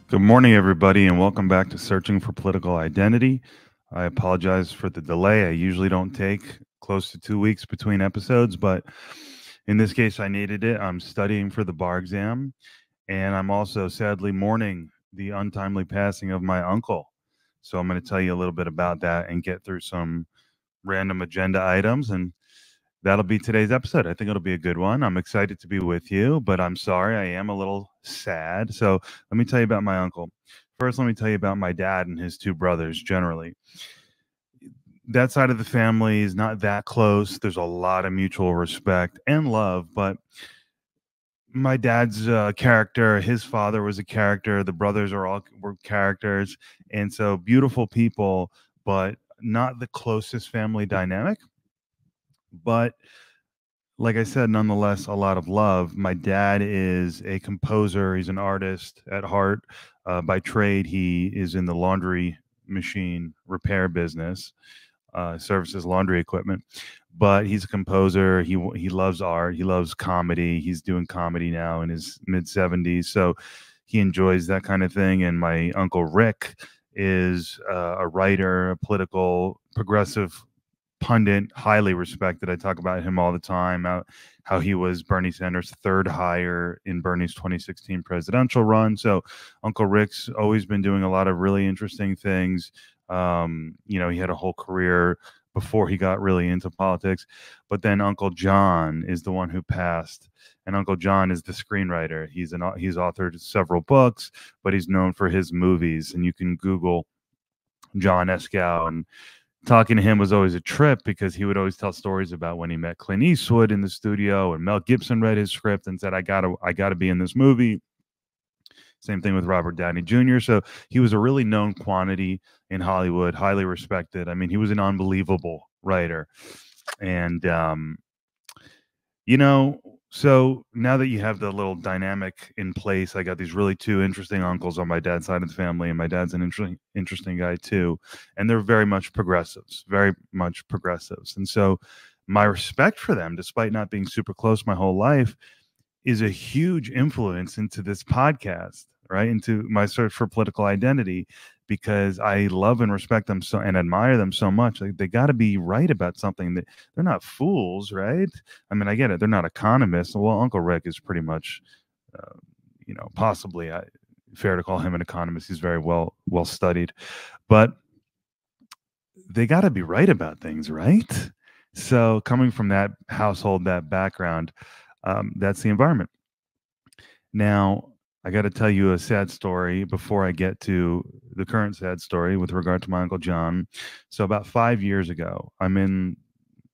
Good morning, everybody, and welcome back to Searching for Political Identity. I apologize for the delay. I usually don't take close to 2 weeks between episodes, but in this case, I needed it. I'm studying for the bar exam, and I'm also sadly mourning the untimely passing of my uncle. So I'm going to tell you a little bit about that and get through some random agenda items, and that'll be today's episode. I think it'll be a good one. I'm excited to be with you, but I'm sorry, I am a little sad. So let me tell you about my uncle. First, let me tell you about my dad and his two brothers generally. That side of the family is not that close. There's a lot of mutual respect and love, but my dad's character, his father was a character, the brothers were characters, and so beautiful people, but not the closest family dynamic. But like I said, nonetheless, a lot of love. My dad is a composer. He's an artist at heart. By trade, he is in the laundry machine repair business, services laundry equipment. But he's a composer. He loves art. He loves comedy. He's doing comedy now in his mid-70s, so he enjoys that kind of thing. And my uncle Rick is a writer, a political progressive pundit, highly respected. I talk about him all the time, how he was Bernie Sanders' third hire in Bernie's 2016 presidential run. So Uncle Rick's always been doing a lot of really interesting things. He had a whole career before he got really into politics. But then Uncle John is the one who passed. And Uncle John is the screenwriter. He's authored several books, but he's known for his movies. And you can Google John Escow, and talking to him was always a trip because he would always tell stories about when he met Clint Eastwood in the studio, and Mel Gibson read his script and said, I gotta be in this movie. Same thing with Robert Downey Jr. So he was a really known quantity in Hollywood, highly respected. I mean, he was an unbelievable writer. And so now that you have the little dynamic in place, I got these really two interesting uncles on my dad's side of the family, and my dad's an interesting guy too. And they're very much progressives. And so my respect for them, despite not being super close my whole life, is a huge influence into this podcast, right? Into my search for political identity, because I love and respect them so and admire them so much. Like, they got to be right about something. That they're not fools, right? I mean, I get it. They're not economists. Well, Uncle Rick is pretty much, possibly fair to call him an economist. He's very well studied, but they got to be right about things, right? So coming from that household, that background, that's the environment. Now, I got to tell you a sad story before I get to the current sad story with regard to my Uncle John. So about 5 years ago, I think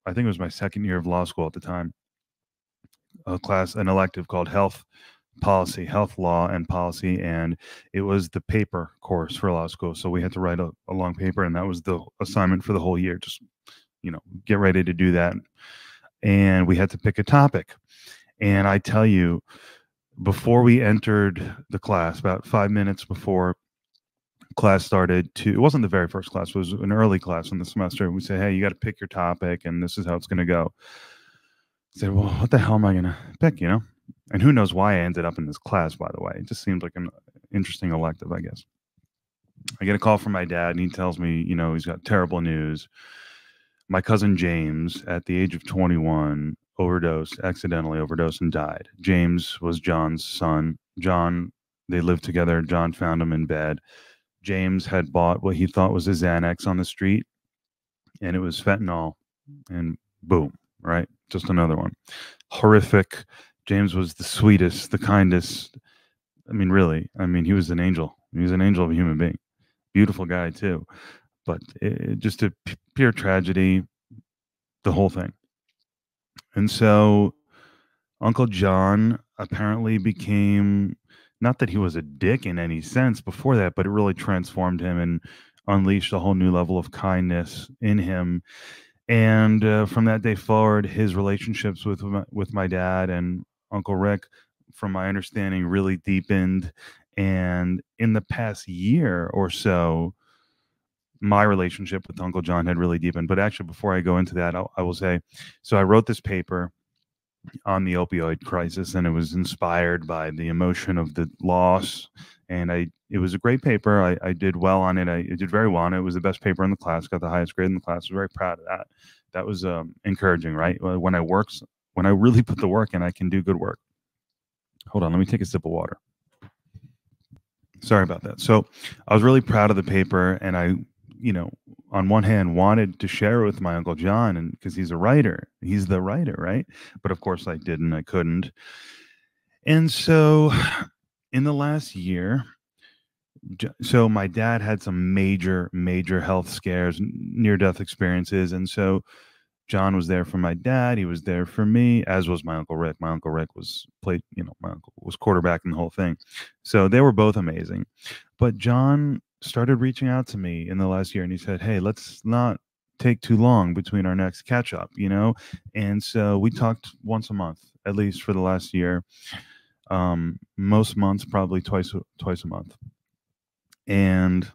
it was my second year of law school at the time, an elective called health law and policy. And it was the paper course for law school. So we had to write a long paper, and that was the assignment for the whole year. Just, get ready to do that. And we had to pick a topic. And I tell you, before we entered the class, about 5 minutes before class started, it wasn't the very first class, it was an early class in the semester. We say, hey, you got to pick your topic, and this is how it's going to go. I said, well, what the hell am I going to pick, And who knows why I ended up in this class, by the way. It just seemed like an interesting elective, I guess. I get a call from my dad, and he tells me, he's got terrible news. My cousin James, at the age of 21, accidentally overdosed, and died. James was John's son. They lived together. John found him in bed. James had bought what he thought was a Xanax on the street, and it was fentanyl, and boom, right? Just another one. Horrific. James was the sweetest, the kindest. I mean, really, he was an angel. He was an angel of a human being. Beautiful guy too. But just a pure tragedy, the whole thing. And so Uncle John apparently became, not that he was a dick in any sense before that, but it really transformed him and unleashed a whole new level of kindness in him. And from that day forward, his relationships with my dad and Uncle Rick, from my understanding, really deepened. And in the past year or so, my relationship with Uncle John had really deepened. But actually, before I go into that, I will say, so I wrote this paper, on the opioid crisis, and it was inspired by the emotion of the loss. And it was a great paper. I did well on it. I did very well on it. It was the best paper in the class, got the highest grade in the class. I was very proud of that. That was encouraging, right? When I really put the work in, I can do good work. Hold on, let me take a sip of water. Sorry about that. So I was really proud of the paper, and I, on one hand, wanted to share it with my Uncle John, and because he's a writer, he's the writer, right? But of course, I couldn't. And so, in the last year, so my dad had some major health scares, near-death experiences, and so John was there for my dad. He was there for me, as was my Uncle Rick. My Uncle Rick was my uncle was quarterbacking the whole thing. So they were both amazing. But John started reaching out to me in the last year, and he said, "Hey, let's not take too long between our next catch up, And so we talked once a month, at least for the last year. Most months, probably twice a month. And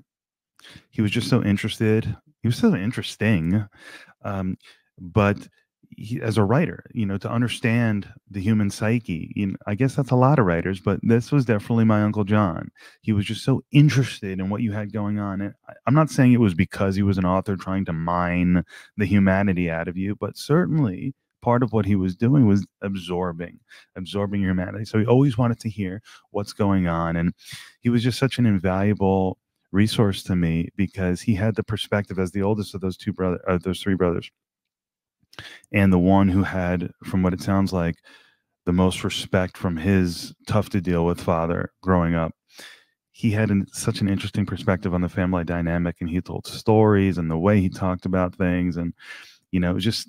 he was just so interested. He was so interesting. But as a writer, to understand the human psyche, I guess that's a lot of writers, but this was definitely my Uncle John. He was just so interested in what you had going on. And I'm not saying it was because he was an author trying to mine the humanity out of you, but certainly part of what he was doing was absorbing humanity. So he always wanted to hear what's going on. And he was just such an invaluable resource to me because he had the perspective as the oldest of those three brothers. And the one who had, from what it sounds like, the most respect from his tough to deal with father growing up. He had such an interesting perspective on the family dynamic, and he told stories and the way he talked about things. And, it was just,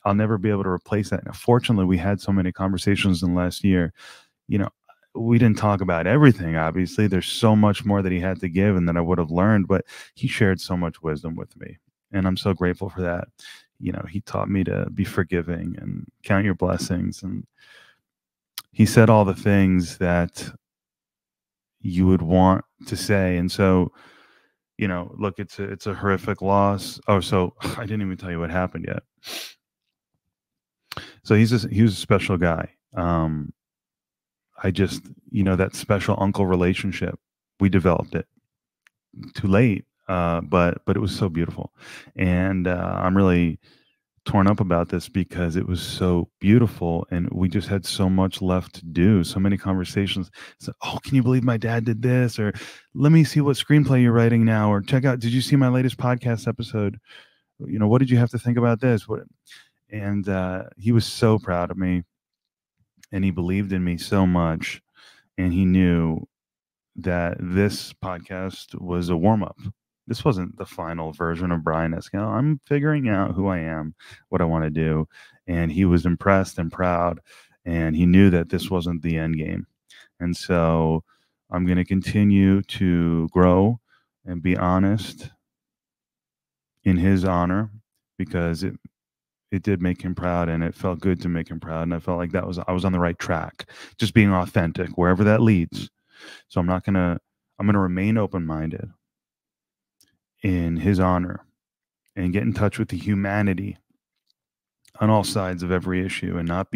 I'll never be able to replace that. Now, fortunately, we had so many conversations in the last year. We didn't talk about everything, obviously. There's so much more that he had to give and that I would have learned, but he shared so much wisdom with me. And I'm so grateful for that. He taught me to be forgiving and count your blessings. And he said all the things that you would want to say. And so, look, it's a horrific loss. Oh, so I didn't even tell you what happened yet. So he was a special guy. I just, that special uncle relationship, we developed it too late. But it was so beautiful. And I'm really torn up about this because it was so beautiful and we just had so much left to do, so many conversations. So, oh, can you believe my dad did this? Or let me see what screenplay you're writing now, or check out, did you see my latest podcast episode? What did you have to think about this? And he was so proud of me, and he believed in me so much, and he knew that this podcast was a warm-up. This wasn't the final version of Brian Eskel. I'm figuring out who I am, what I want to do. And he was impressed and proud. And he knew that this wasn't the end game. And so I'm going to continue to grow and be honest in his honor, because it did make him proud, and it felt good to make him proud. And I felt like I was on the right track, just being authentic wherever that leads. So I'm going to remain open-minded in his honor and get in touch with the humanity on all sides of every issue, and not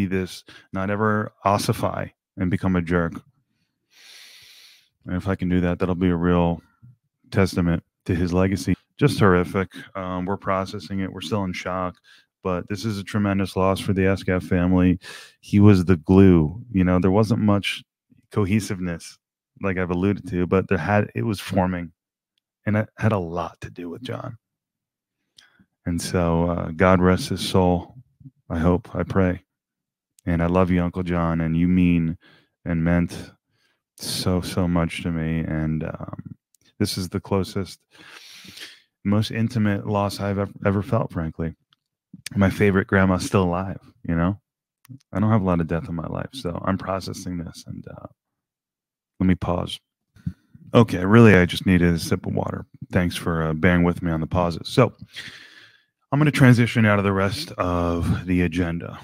ever ossify and become a jerk. And if I can do that, that'll be a real testament to his legacy. Just horrific. We're processing it. We're still in shock, but this is a tremendous loss for the Escaf family. He was the glue. There wasn't much cohesiveness, like I've alluded to, but it was forming. And it had a lot to do with John. And so God rest his soul. I hope, I pray. And I love you, Uncle John. And you mean and meant so much to me. And this is the closest, most intimate loss I've ever felt, frankly. My favorite grandma's still alive, I don't have a lot of death in my life. So I'm processing this. And let me pause. Okay, really, I just needed a sip of water. Thanks for bearing with me on the pauses. So I'm going to transition out of the rest of the agenda.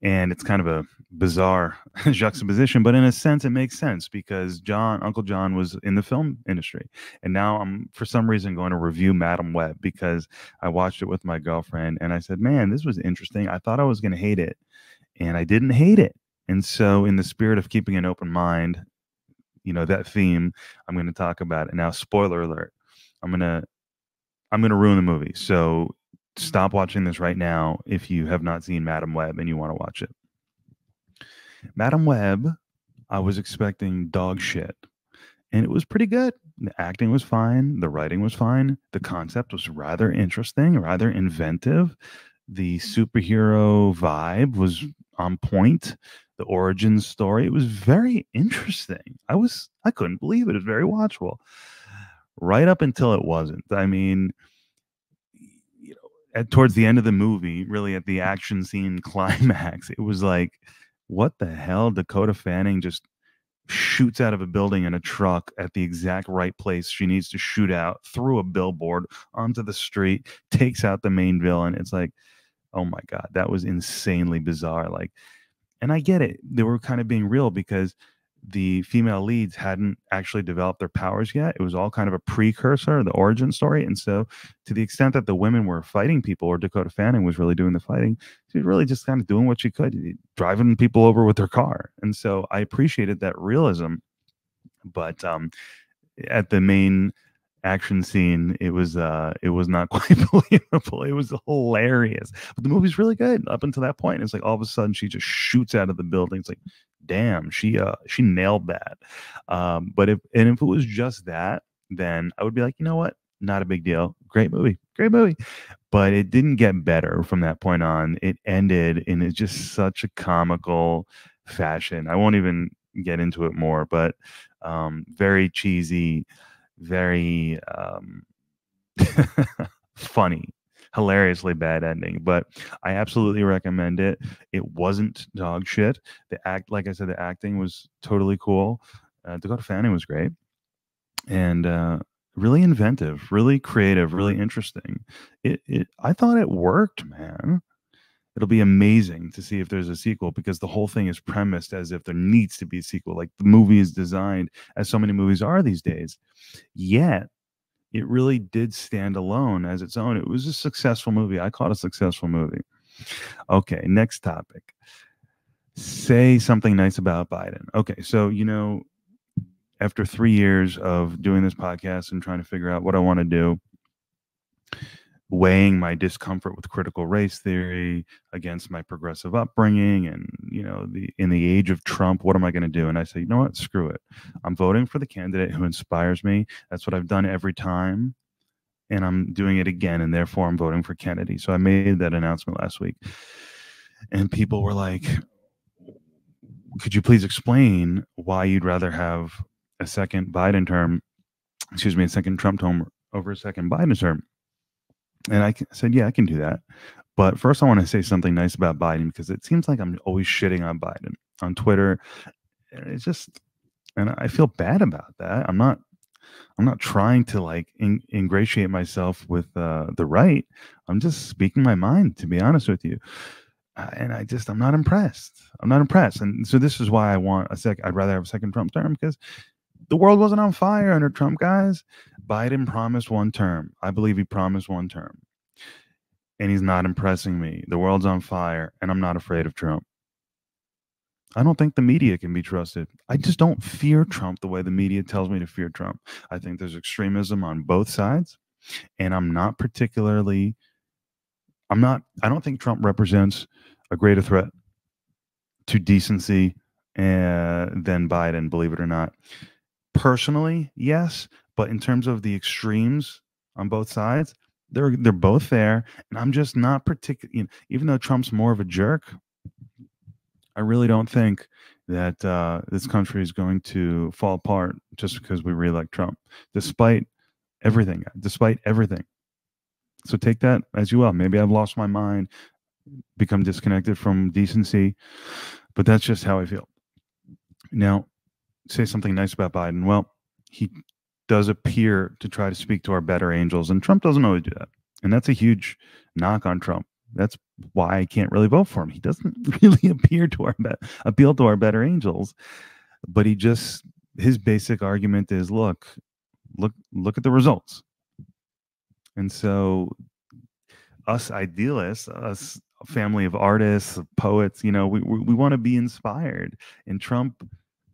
And it's kind of a bizarre juxtaposition, but in a sense, it makes sense because Uncle John was in the film industry. And now I'm, for some reason, going to review Madam Web because I watched it with my girlfriend and I said, man, this was interesting. I thought I was going to hate it and I didn't hate it. And so, in the spirit of keeping an open mind, that theme, I'm going to talk about it. Now, spoiler alert, I'm going to ruin the movie. So, stop watching this right now if you have not seen Madam Web and you want to watch it. Madam Web, I was expecting dog shit, and it was pretty good. The acting was fine, the writing was fine, the concept was rather interesting, rather inventive. The superhero vibe was on point. The origin story, it was very interesting. I couldn't believe it. It was very watchable. Right up until it wasn't. I mean, towards the end of the movie, really at the action scene climax, it was like, what the hell? Dakota Fanning just shoots out of a building in a truck at the exact right place she needs to shoot out, through a billboard onto the street, takes out the main villain. It's like, oh my God, that was insanely bizarre. Like, and I get it. They were kind of being real because the female leads hadn't actually developed their powers yet. It was all kind of a precursor, the origin story. And so, to the extent that the women were fighting people, or Dakota Fanning was really doing the fighting, she was really just kind of doing what she could, driving people over with her car. And so, I appreciated that realism. But at the main action scene, it was not quite believable. It was hilarious, but the movie's really good up until that point. It's like all of a sudden she just shoots out of the building. It's like, damn, she nailed that. But if it was just that, then I would be like, you know what, not a big deal. Great movie. But it didn't get better from that point on. It ended in just such a comical fashion. I won't even get into it more, but very cheesy, very funny, hilariously bad ending. But I absolutely recommend it. It wasn't dog shit. Like I said, the acting was totally cool. Dakota Fanning was great, and really inventive, really creative, really interesting. I thought it worked, man. It'll be amazing to see if there's a sequel, because the whole thing is premised as if there needs to be a sequel. Like, the movie is designed as so many movies are these days. Yet, it really did stand alone as its own. It was a successful movie. I call it a successful movie. Okay, next topic. Say something nice about Biden. Okay, so, after 3 years of doing this podcast and trying to figure out what I want to do, weighing my discomfort with critical race theory against my progressive upbringing, and in the age of Trump, what am I going to do? And I say, you know what, screw it. I'm voting for the candidate who inspires me. That's what I've done every time, and I'm doing it again, and therefore I'm voting for Kennedy. So I made that announcement last week, and people were like, could you please explain why you'd rather have a second Trump term over a second Biden term? And I said, yeah, I can do that. But first, I want to say something nice about Biden, because it seems like I'm always shitting on Biden on Twitter. And and I feel bad about that. I'm not trying to like ingratiate myself with the right. I'm just speaking my mind, to be honest with you. And I'm not impressed. And so this is why I'd rather have a second Trump term, because the world wasn't on fire under Trump, guys. Biden promised one term. I believe he promised one term. And he's not impressing me. The world's on fire, and I'm not afraid of Trump. I don't think the media can be trusted. I just don't fear Trump the way the media tells me to fear Trump. I think there's extremism on both sides, and I don't think Trump represents a greater threat to decency than Biden, believe it or not. Personally, yes, but in terms of the extremes on both sides, they're both there, and I'm just not particularly. Even though Trump's more of a jerk, I really don't think that this country is going to fall apart just because we reelect Trump, despite everything. So take that as you will. Maybe I've lost my mind, become disconnected from decency, but that's just how I feel. Now, say something nice about Biden. Well, he does appear to try to speak to our better angels, and Trump doesn't always do that. And that's a huge knock on Trump. That's why I can't really vote for him. He doesn't really appeal to our better angels, but his basic argument is, look at the results. And so us idealists, us a family of artists, of poets, we want to be inspired. And Trump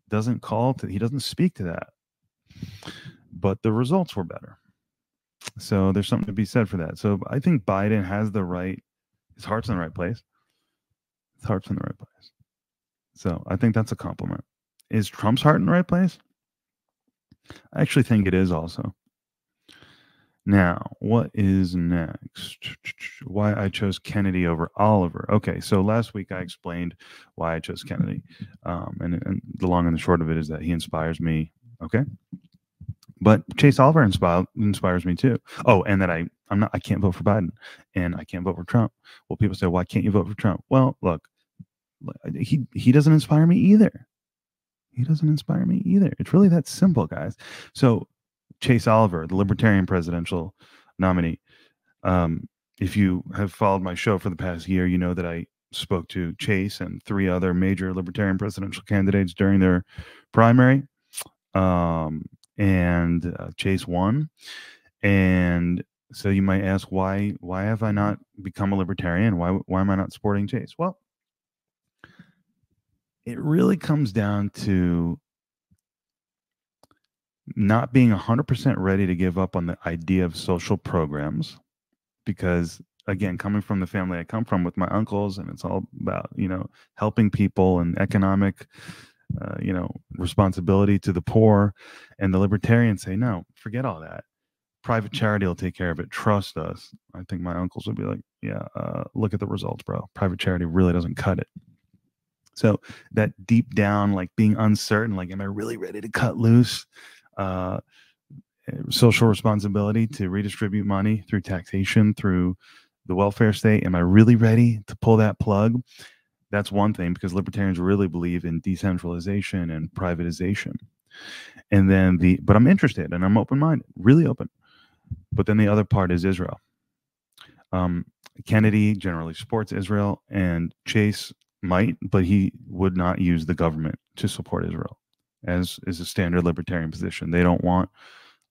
he doesn't speak to that. But the results were better. So there's something to be said for that. So I think Biden has his heart's in the right place. His heart's in the right place. So I think that's a compliment. Is Trump's heart in the right place? I actually think it is also. Now, what is next? Why I chose Kennedy over Oliver. Okay, so last week I explained why I chose Kennedy. And the long and the short of it is that he inspires me. Okay. But Chase Oliver inspires me too. Oh, and that I can't vote for Biden and I can't vote for Trump. Well, people say, why can't you vote for Trump? Well, look, he doesn't inspire me either. He doesn't inspire me either. It's really that simple, guys. So Chase Oliver, the Libertarian presidential nominee. If you have followed my show for the past year, you know that I spoke to Chase and 3 other major Libertarian presidential candidates during their primary. And Chase won. And so you might ask, why have I not become a libertarian? Why am I not supporting Chase? Well, it really comes down to not being 100% ready to give up on the idea of social programs, because again, coming from the family I come from with my uncles, and it's all about, helping people and economic responsibility to the poor, and the libertarians say, no, forget all that. Private charity will take care of it. Trust us. I think my uncles would be like, yeah, look at the results, bro. Private charity really doesn't cut it. So that deep down, like being uncertain, like, am I really ready to cut loose? Social responsibility to redistribute money through taxation, through the welfare state. Am I really ready to pull that plug? That's one thing, because libertarians really believe in decentralization and privatization. And then but I'm interested and I'm open-minded, really open. But then the other part is Israel. Kennedy generally supports Israel, and Chase might, but he would not use the government to support Israel, as is a standard libertarian position. They don't want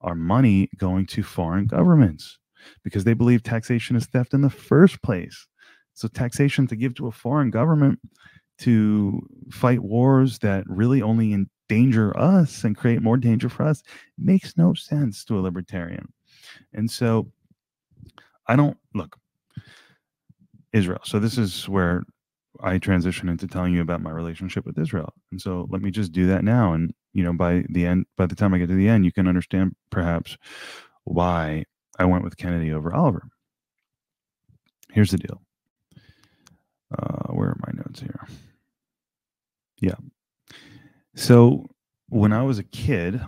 our money going to foreign governments because they believe taxation is theft in the first place. So taxation to give to a foreign government to fight wars that really only endanger us and create more danger for us makes no sense to a libertarian. And so I don't look Israel. So this is where I transition into telling you about my relationship with Israel. And so let me just do that now. And, by the time I get to the end, you can understand perhaps why I went with Kennedy over Oliver. Here's the deal. Where are my notes here? Yeah. So when I was a kid,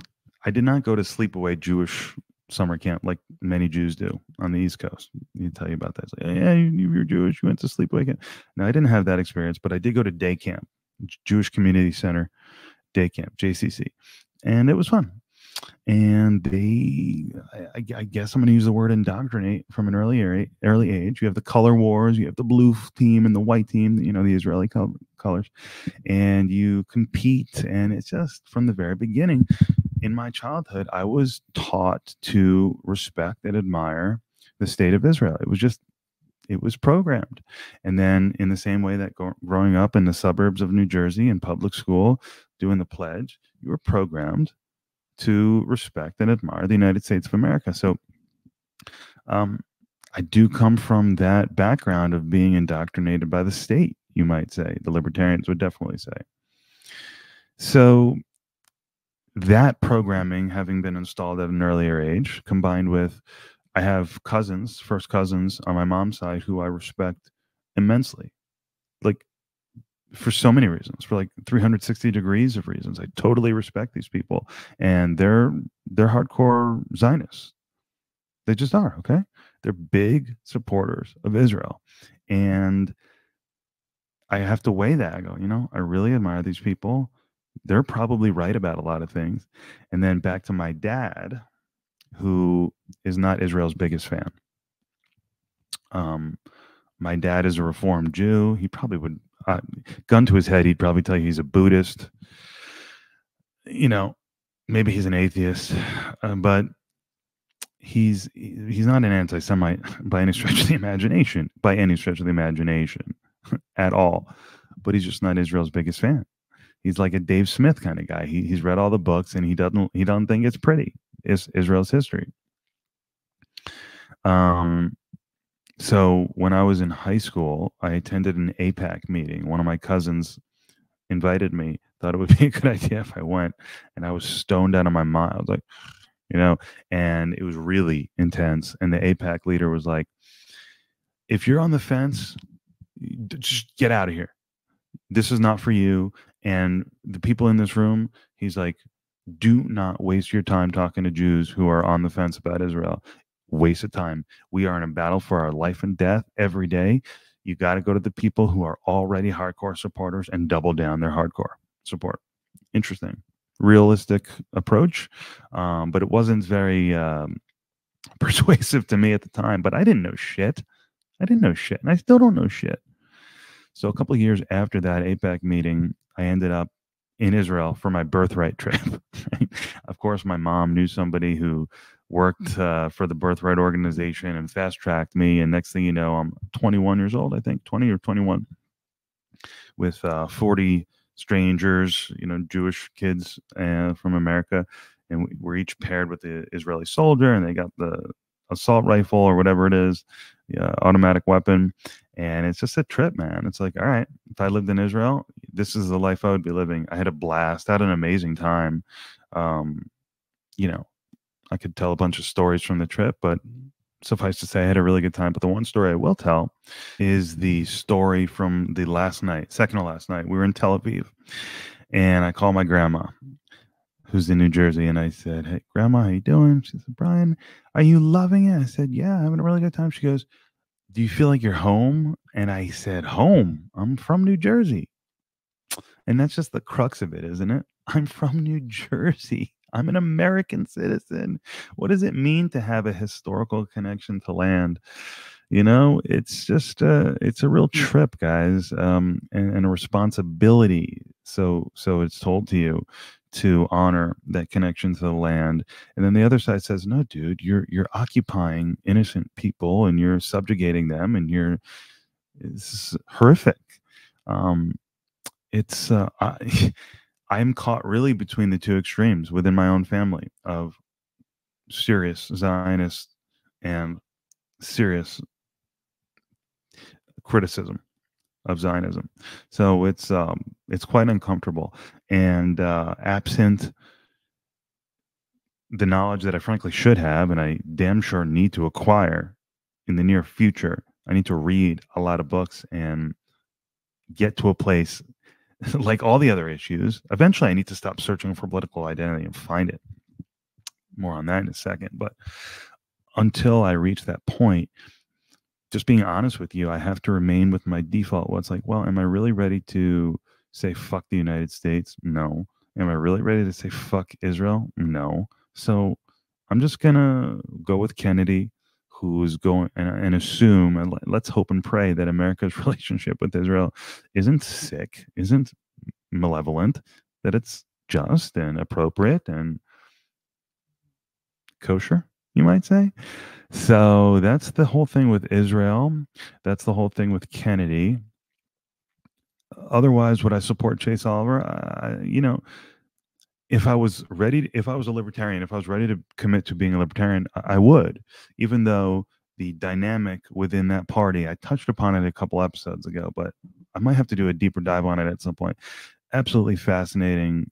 I did not go to sleepaway Jewish summer camp like many Jews do on the East Coast. They tell you about that. It's like, yeah, you're Jewish. You went to sleepaway camp. No, I didn't have that experience, but I did go to day camp, Jewish Community Center day camp, JCC, and it was fun. And I guess I'm going to use the word indoctrinate from an early age. You have the color wars, you have the blue team and the white team, the Israeli colors, and you compete. And it's just from the very beginning. In my childhood, I was taught to respect and admire the state of Israel. It was programmed. And then in the same way that growing up in the suburbs of New Jersey in public school, doing the pledge, you were programmed to respect and admire the United States of America. So I do come from that background of being indoctrinated by the state, you might say. The libertarians would definitely say. So that programming having been installed at an earlier age, combined with I have first cousins on my mom's side who I respect immensely, like for so many reasons, for like 360 degrees of reasons. I totally respect these people, and they're hardcore Zionists. They just are, okay? They're big supporters of Israel. And I have to weigh that. I go, I really admire these people. They're probably right about a lot of things. And then back to my dad, who is not Israel's biggest fan. My dad is a Reformed Jew. He probably would, gun to his head, he'd probably tell you he's a Buddhist. You know, maybe he's an atheist, but he's not an anti-Semite by any stretch of the imagination, at all. But he's just not Israel's biggest fan. He's like a Dave Smith kind of guy. He's read all the books and he doesn't think it's pretty. It's Israel's history. So when I was in high school, I attended an AIPAC meeting. One of my cousins invited me, thought it would be a good idea if I went, and I was stoned out of my mind. I was like, and it was really intense. And the AIPAC leader was like, if you're on the fence, just get out of here. This is not for you. And the people in this room, he's like, do not waste your time talking to Jews who are on the fence about Israel. Waste of time. We are in a battle for our life and death every day. You got to go to the people who are already hardcore supporters and double down their hardcore support. Interesting. Realistic approach, but it wasn't very persuasive to me at the time. But I didn't know shit. And I still don't know shit. So a couple of years after that AIPAC meeting, I ended up in Israel for my birthright trip. Right? Of course, my mom knew somebody who worked for the Birthright organization and fast-tracked me. And next thing you know, I'm 21 years old, I think, 20 or 21, with 40 strangers, Jewish kids from America. And we're each paired with the Israeli soldier, and they got the assault rifle or whatever it is, the automatic weapon. And it's just a trip, man. It's like, all right, if I lived in Israel, this is the life I would be living. I had a blast. I had an amazing time. I could tell a bunch of stories from the trip, but suffice to say, I had a really good time. But the one story I will tell is the story from the second to last night. We were in Tel Aviv, and I called my grandma, who's in New Jersey, and I said, "Hey, Grandma, how you doing?" She said, "Brian, are you loving it?" I said, "Yeah, having a really good time." She goes, "Do you feel like you're home?" And I said, "Home? I'm from New Jersey." And that's just the crux of it, isn't it? I'm from New Jersey. I'm an American citizen. What does it mean to have a historical connection to land? It's just it's a real trip, guys, and a responsibility. So it's told to you to honor that connection to the land. And then the other side says, no, dude, you're occupying innocent people and you're subjugating them, and it's horrific. I'm caught really between the two extremes within my own family of serious Zionist and serious criticism of Zionism. So it's quite uncomfortable. And absent the knowledge that I frankly should have, and I damn sure need to acquire in the near future, I need to read a lot of books and get to a place like all the other issues. Eventually, I need to stop searching for political identity and find it. More on that in a second. But until I reach that point, just being honest with you, I have to remain with my default. What's like, well, am I really ready to say fuck the United States? No. Am I really ready to say fuck Israel? No. So I'm just gonna go with Kennedy, who's going and assume, and let's hope and pray that America's relationship with Israel isn't sick, isn't malevolent, that it's just and appropriate and kosher, you might say. So that's the whole thing with Israel. That's the whole thing with Kennedy. Otherwise, would I support Chase Oliver? If I was a libertarian, if I was ready to commit to being a libertarian, I would, even though the dynamic within that party, I touched upon it a couple episodes ago, but I might have to do a deeper dive on it at some point. Absolutely fascinating,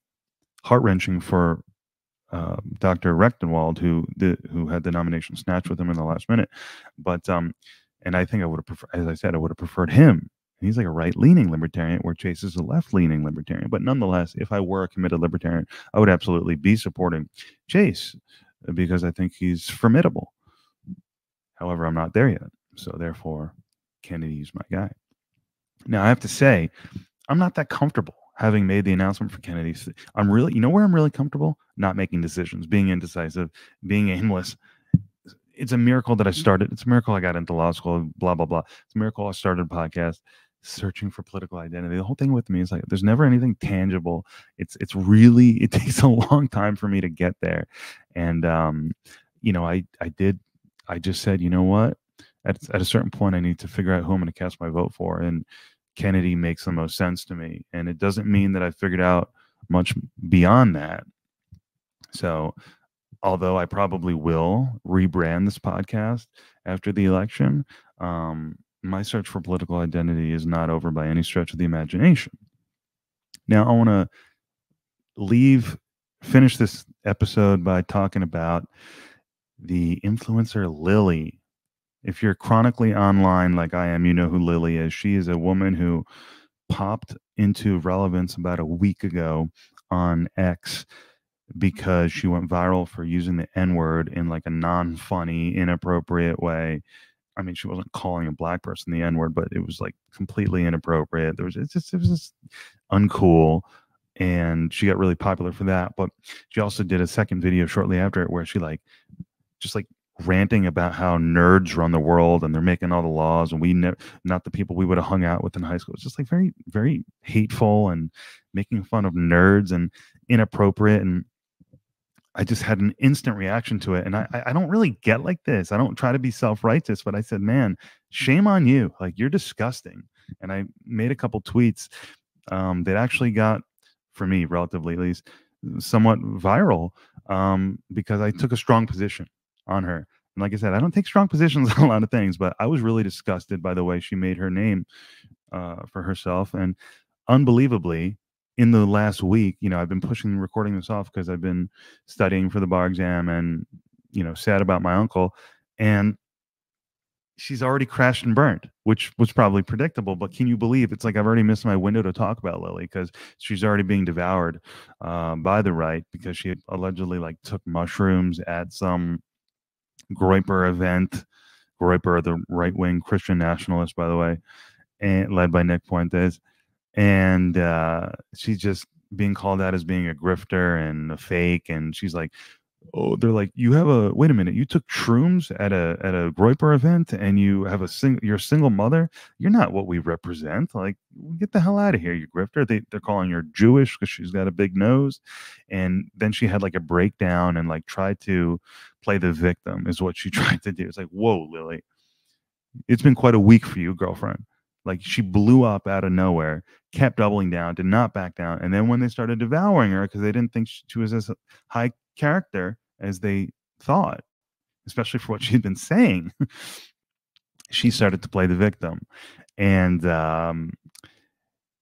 heart-wrenching for Dr. Rechtenwald, who had the nomination snatched with him in the last minute. But and I think I would have preferred, as I said, I would have preferred him. He's like a right-leaning libertarian, where Chase is a left-leaning libertarian. But nonetheless, if I were a committed libertarian, I would absolutely be supporting Chase because I think he's formidable. However, I'm not there yet. So therefore, Kennedy's my guy. Now, I have to say, I'm not that comfortable having made the announcement for Kennedy. I'm really, where I'm really comfortable? Not making decisions, being indecisive, being aimless. it's a miracle that I started. It's a miracle I got into law school, blah, blah, blah. It's a miracle I started a podcast, searching for political identity. The whole thing with me is like, there's never anything tangible. It's really, it takes a long time for me to get there. And, I just said, you know what? At a certain point, I need to figure out who I'm going to cast my vote for. And Kennedy makes the most sense to me. And it doesn't mean that I figured out much beyond that. So, although I probably will rebrand this podcast after the election, my search for political identity is not over by any stretch of the imagination. Now, I want to finish this episode by talking about the influencer Lily. If you're chronically online like I am, you know who Lily is. She is a woman who popped into relevance about a week ago on X because she went viral for using the N-word in like a non-funny, inappropriate way. I mean, she wasn't calling a black person the N-word, but it was like completely inappropriate. It was just uncool. And she got really popular for that. But she also did a second video shortly after it where she just ranting about how nerds run the world and they're making all the laws and not the people we would have hung out with in high school. It's just like very, very hateful and making fun of nerds and inappropriate. And I just had an instant reaction to it. And I don't really get like this. I don't try to be self-righteous, but I said, man, shame on you. Like, you're disgusting. And I made a couple tweets that actually got, for me, relatively at least, somewhat viral because I took a strong position on her. And like I said, I don't take strong positions on a lot of things, but I was really disgusted by the way she made her name for herself. And unbelievably, in the last week, I've been recording this off because I've been studying for the bar exam and, sad about my uncle. And she's already crashed and burned, which was probably predictable. But can you believe it's like I've already missed my window to talk about Lily because she's already being devoured by the right because she allegedly took mushrooms at some Groyper event. Groyper, the right-wing Christian nationalist, by the way, and led by Nick Fuentes. And she's just being called out as being a grifter and a fake. And she's like, oh, they're like, wait a minute, you took shrooms at a Groyper event and you're a single mother. You're not what we represent. Like, get the hell out of here, you grifter. They're calling her Jewish because she's got a big nose. And then she had a breakdown and tried to play the victim is what she tried to do. It's like, whoa, Lily, it's been quite a week for you, girlfriend. She blew up out of nowhere, kept doubling down, did not back down. And then when they started devouring her because they didn't think she was as high character as they thought, especially for what she'd been saying, she started to play the victim. And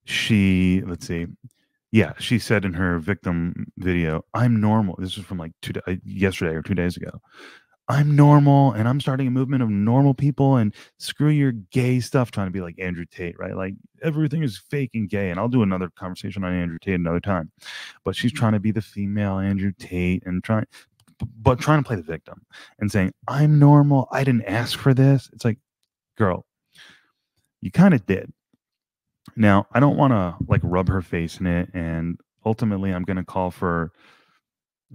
she said in her victim video, I'm normal. This was from yesterday or 2 days ago. I'm normal and I'm starting a movement of normal people and screw your gay stuff, trying to be like Andrew Tate, right? Like, everything is fake and gay. And I'll do another conversation on Andrew Tate another time. But she's trying to be the female Andrew Tate and trying to play the victim and saying, I'm normal. I didn't ask for this. It's like, girl, you kind of did. Now, I don't want to rub her face in it. And ultimately, I'm going to call for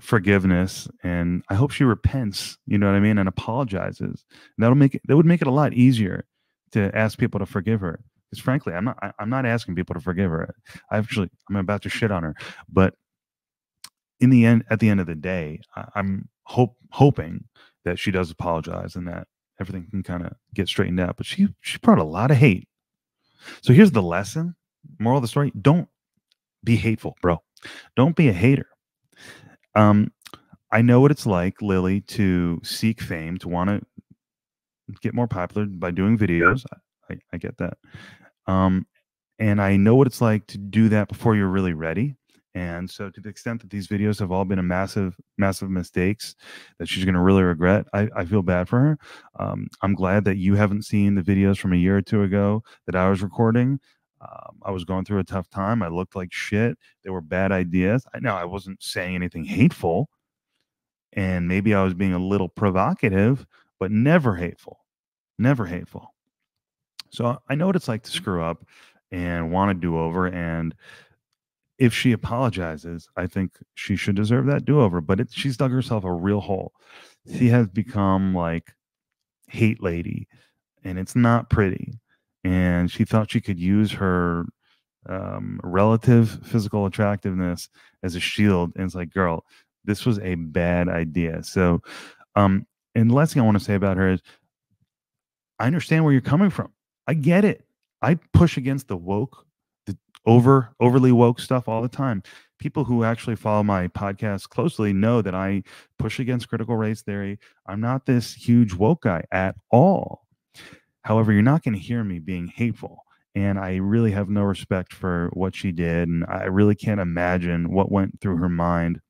forgiveness, and I hope she repents, you know what I mean, and apologizes. That would make it a lot easier to ask people to forgive her. Because frankly, I'm not asking people to forgive her. I'm about to shit on her. But at the end of the day, I'm hoping that she does apologize and that everything can kind of get straightened out. But she brought a lot of hate. So here's the lesson. Moral of the story: don't be hateful, bro. Don't be a hater. I know what it's like, Lily, to seek fame, to want to get more popular by doing videos. I get that. And I know what it's like to do that before you're really ready. And so to the extent that these videos have all been a massive, massive mistakes that she's going to really regret, I feel bad for her. I'm glad that you haven't seen the videos from a year or two ago that I was recording. I was going through a tough time. I looked like shit. There were bad ideas. I know I wasn't saying anything hateful. And maybe I was being a little provocative, but never hateful. Never hateful. So I know what it's like to screw up and want to do over. And if she apologizes, I think she should deserve that do-over. But she's dug herself a real hole. She has become like hate lady, and it's not pretty. And she thought she could use her relative physical attractiveness as a shield. And it's like, girl, this was a bad idea. So, and the last thing I want to say about her is I understand where you're coming from. I get it. I push against the woke, the overly woke stuff all the time. People who actually follow my podcast closely know that I push against critical race theory. I'm not this huge woke guy at all. However, you're not going to hear me being hateful. And I really have no respect for what she did. And I really can't imagine what went through her mind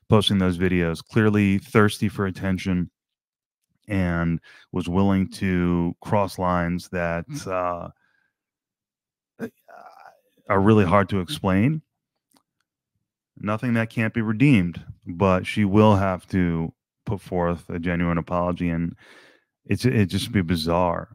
posting those videos. Clearly thirsty for attention, and was willing to cross lines that are really hard to explain. Nothing that can't be redeemed, but she will have to put forth a genuine apology, and it just be bizarre,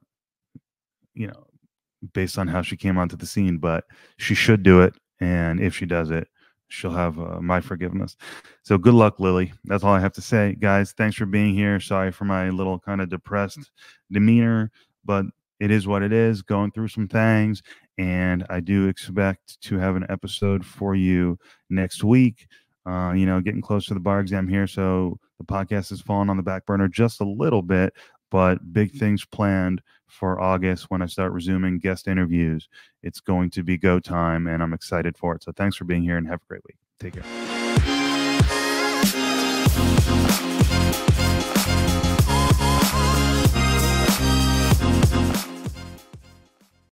based on how she came onto the scene. But she should do it, and if she does it, she'll have my forgiveness. So good luck, Lily. That's all I have to say, guys. Thanks for being here. Sorry for my little kind of depressed demeanor, but it is what it is. Going through some things, and I do expect to have an episode for you next week. Getting close to the bar exam here, so the podcast has fallen on the back burner just a little bit, but big things planned for August when I start resuming guest interviews. It's going to be go time, and I'm excited for it. So thanks for being here, and have a great week. Take care.